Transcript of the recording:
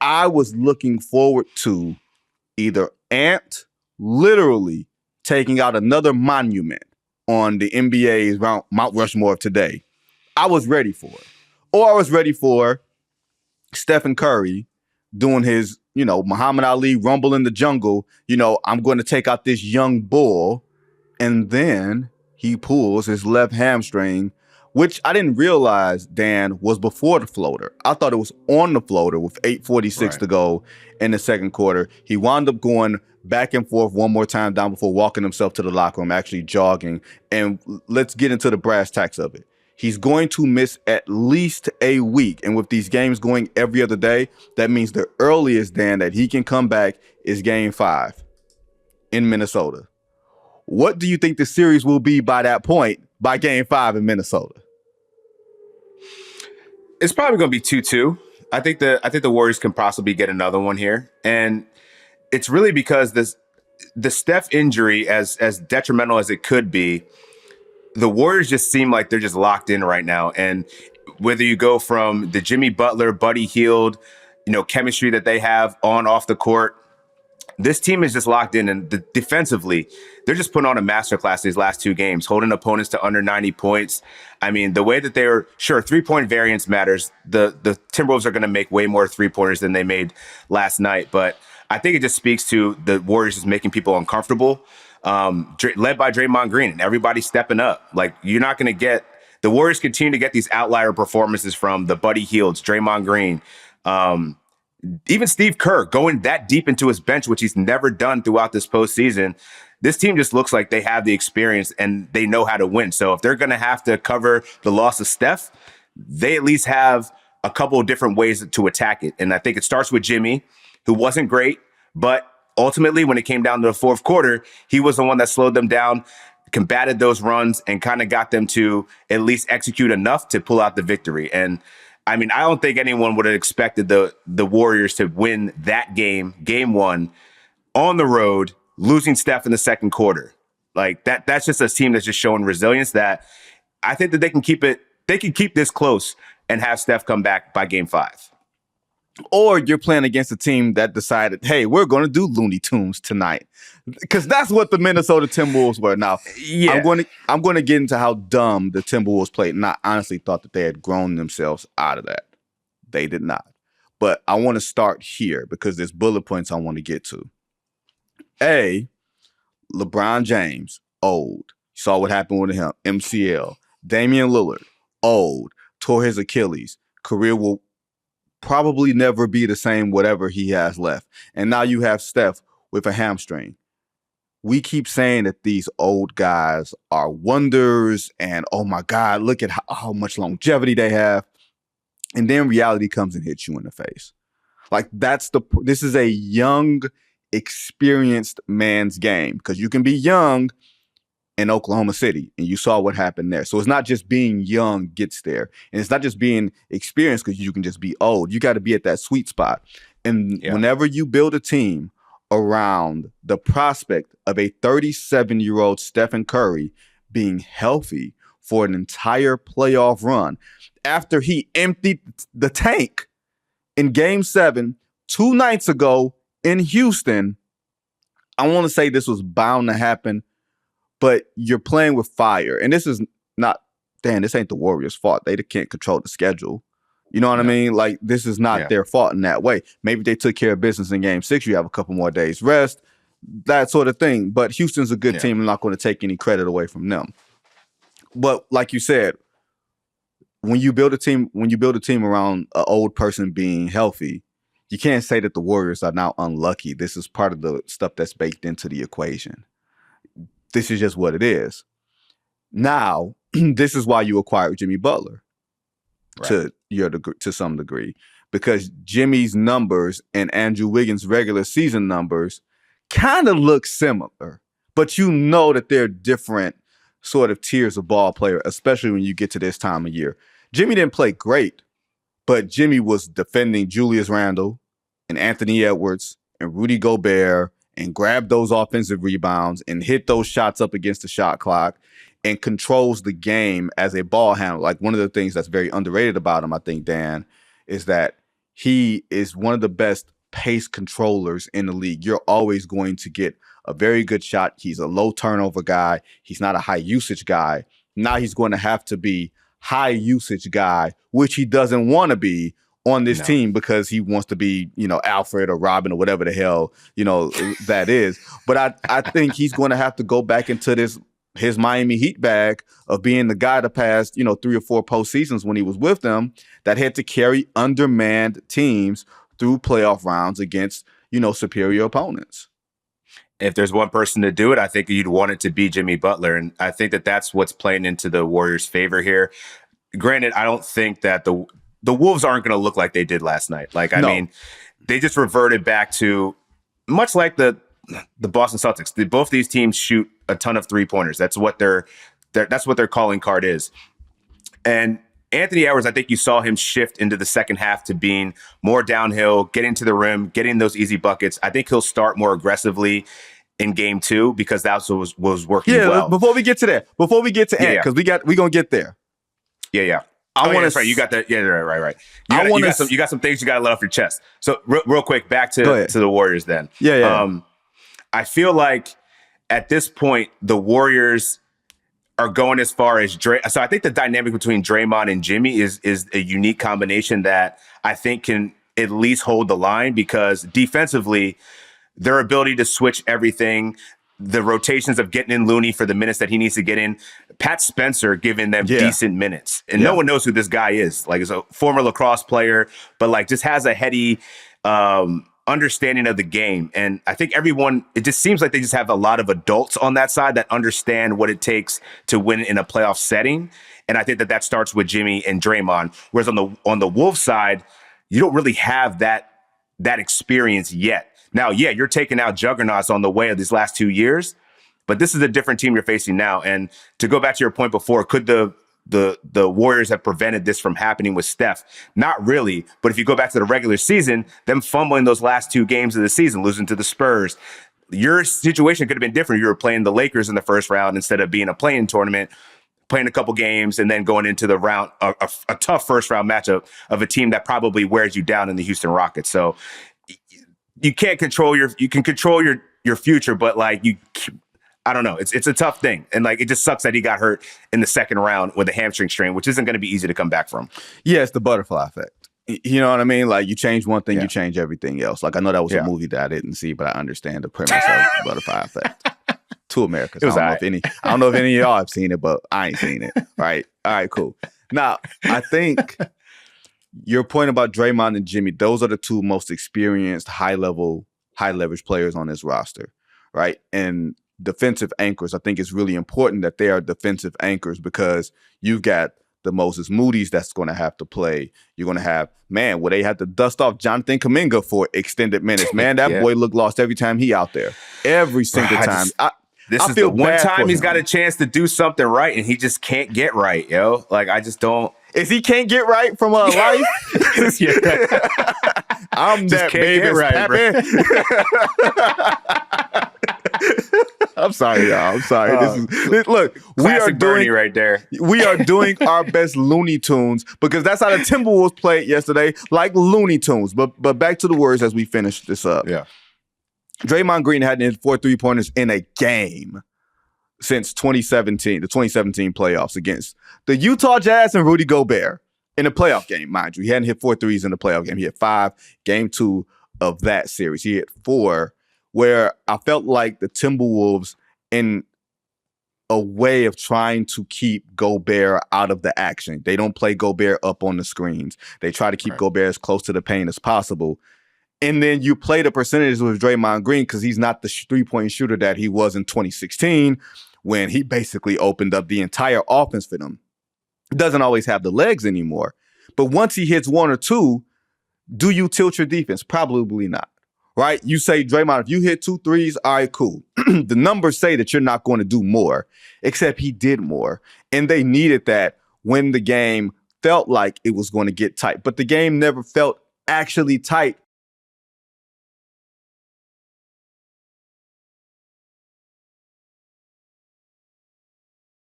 I was looking forward to either Ant literally taking out another monument on the NBA's Mount Rushmore of today. I was ready for it. Or I was ready for Stephen Curry doing his, Muhammad Ali rumble in the jungle. I'm going to take out this young bull. And then he pulls his left hamstring, which I didn't realize, Dan, was before the floater. I thought it was on the floater with 8:46 to go in the second quarter. He wound up going back and forth one more time down before walking himself to the locker room, actually jogging. And let's get into the brass tacks of it. He's going to miss at least a week. And with these games going every other day, that means the earliest, Dan, that he can come back is Game 5 in Minnesota. What do you think the series will be by that point, by Game 5 in Minnesota? It's probably going to be 2-2. I think the Warriors can possibly get another one here. And it's really because the Steph injury, as detrimental as it could be, the Warriors just seem like they're just locked in right now. And whether you go from the Jimmy Butler, Buddy Hield, chemistry that they have on off the court, this team is just locked in. And defensively, they're just putting on a masterclass these last two games, holding opponents to under 90 points. I mean, the way that they're, sure, 3-point variance matters. The Timberwolves are going to make way more 3-pointers than they made last night. But I think it just speaks to the Warriors just making people uncomfortable. Led by Draymond Green and everybody stepping up. Like, you're not going to get the Warriors continue to get these outlier performances from the Buddy Hields, Draymond Green, even Steve Kerr going that deep into his bench, which he's never done throughout this postseason. This team just looks like they have the experience and they know how to win. So if they're going to have to cover the loss of Steph, they at least have a couple of different ways to attack it. And I think it starts with Jimmy, who wasn't great, but ultimately, when it came down to the fourth quarter, he was the one that slowed them down, combated those runs, and kind of got them to at least execute enough to pull out the victory. And I mean, I don't think anyone would have expected the Warriors to win that game, Game 1, on the road, losing Steph in the second quarter. Like that's just a team that's just showing resilience that I think that they can keep this close and have Steph come back by Game 5. Or you're playing against a team that decided, hey, we're going to do Looney Tunes tonight. Because that's what the Minnesota Timberwolves were. Now, yeah. I'm going to get into how dumb the Timberwolves played. And I honestly thought that they had grown themselves out of that. They did not. But I want to start here because there's bullet points I want to get to. A, LeBron James, old. You saw what happened with him. MCL. Damian Lillard, old. Tore his Achilles. Career will probably never be the same, whatever he has left. And now you have Steph with a hamstring. We keep saying that these old guys are wonders and, oh my God, look at how much longevity they have. And then reality comes and hits you in the face. Like this is a young, experienced man's game because you can be young in Oklahoma City, and you saw what happened there. So it's not just being young gets there, and it's not just being experienced because you can just be old. You got to be at that sweet spot. And whenever you build a team around the prospect of a 37-year-old Stephen Curry being healthy for an entire playoff run, after he emptied the tank in Game 7 2 nights ago in Houston, I want to say this was bound to happen. But you're playing with fire. And this is not, this ain't the Warriors' fault. They can't control the schedule. You know what I mean? Like, this is not their fault in that way. Maybe they took care of business in Game 6. You have a couple more days rest, that sort of thing. But Houston's a good team. I'm not going to take any credit away from them. But like you said, when you build a team around an old person being healthy, you can't say that the Warriors are now unlucky. This is part of the stuff that's baked into the equation. This is just what it is. Now, this is why you acquired Jimmy Butler to some degree, because Jimmy's numbers and Andrew Wiggins' regular season numbers kind of look similar, but you know that they're different sort of tiers of ball player, especially when you get to this time of year. Jimmy didn't play great, but Jimmy was defending Julius Randle and Anthony Edwards and Rudy Gobert and grab those offensive rebounds and hit those shots up against the shot clock and controls the game as a ball handler. Like, one of the things that's very underrated about him, I think, Dan, is that he is one of the best pace controllers in the league. You're always going to get a very good shot. He's a low turnover guy. He's not a high usage guy. Now he's going to have to be high usage guy, which he doesn't want to be on this team because he wants to be, Alfred or Robin or whatever the hell, that is. But I think he's going to have to go back into his Miami Heat bag of being the guy the past, 3 or 4 postseasons when he was with them that had to carry undermanned teams through playoff rounds against, superior opponents. If there's one person to do it, I think you'd want it to be Jimmy Butler. And I think that that's what's playing into the Warriors' favor here. Granted, I don't think that the Wolves aren't going to look like they did last night. I mean, they just reverted back to much like the Boston Celtics. Both these teams shoot a ton of 3-pointers. That's what their calling card is. And Anthony Edwards, I think you saw him shift into the second half to being more downhill, getting to the rim, getting those easy buckets. I think he'll start more aggressively in game 2 because that's what was working well. Yeah, before we get to Ant, because we're going to get there. Yeah. That's right. You got that. Yeah, right. You got some things you got to let off your chest. So real quick, back to the Warriors then. Yeah. I feel like at this point, the Warriors are going as far as Dre. So I think the dynamic between Draymond and Jimmy is a unique combination that I think can at least hold the line because defensively, their ability to switch everything, the rotations of getting in Looney for the minutes that he needs to get in, Pat Spencer giving them decent minutes. And no one knows who this guy is. He's a former lacrosse player, but just has a heady understanding of the game. And I think it just seems like they just have a lot of adults on that side that understand what it takes to win in a playoff setting. And I think that starts with Jimmy and Draymond. Whereas on the Wolves side, you don't really have that experience yet. Now, you're taking out juggernauts on the way of these last 2 years, but this is a different team you're facing now. And to go back to your point before, could the Warriors have prevented this from happening with Steph? Not really. But if you go back to the regular season, them fumbling those last 2 games of the season, losing to the Spurs, your situation could have been different. You were playing the Lakers in the first round instead of being a play-in tournament, playing a couple games, and then going into the round, a tough first round matchup of a team that probably wears you down in the Houston Rockets. So you can't control you can control your future, but I don't know. It's a tough thing. And it just sucks that he got hurt in the second round with a hamstring strain, which isn't going to be easy to come back from. Yeah, it's the butterfly effect. You know what I mean? You change one thing, you change everything else. I know that was a movie that I didn't see, but I understand the premise of the butterfly effect. To Americans. I don't know if any of y'all have seen it, but I ain't seen it. Right. All right, cool. Now, I think your point about Draymond and Jimmy, those are the 2 most experienced, high leverage players on this roster. Right. And defensive anchors, I think it's really important that they are defensive anchors because you've got the Moses Moody's that's going to have to play. You're going to have, they have to dust off Jonathan Kuminga for extended minutes. Man, that boy looked lost every time he out there. Every single time. This is the one time he's got a chance to do something right, and he just can't get right, yo. I just don't. Is he can't get right from life? I'm just that baby's right, I'm sorry, y'all. I'm sorry. Look, we are doing right there. We are doing our best Looney Tunes because that's how the Timberwolves played yesterday, like Looney Tunes. But back to the Warriors as we finish this up. Yeah. Draymond Green hadn't hit 4 3-pointers in a game since the 2017 playoffs against the Utah Jazz and Rudy Gobert in a playoff game, mind you. He hadn't hit 4 threes in the playoff game. He hit 5, game 2 of that series. He hit 4, where I felt like the Timberwolves, in a way of trying to keep Gobert out of the action. They don't play Gobert up on the screens. They try to keep Gobert as close to the paint as possible. And then you play the percentages with Draymond Green because he's not the 3-point shooter that he was in 2016 when he basically opened up the entire offense for them. Doesn't always have the legs anymore. But once he hits 1 or 2, do you tilt your defense? Probably not. Right? You say, Draymond, if you hit 2 threes, all right, cool. The numbers say that you're not going to do more, except he did more. And they needed that when the game felt like it was going to get tight. But the game never felt actually tight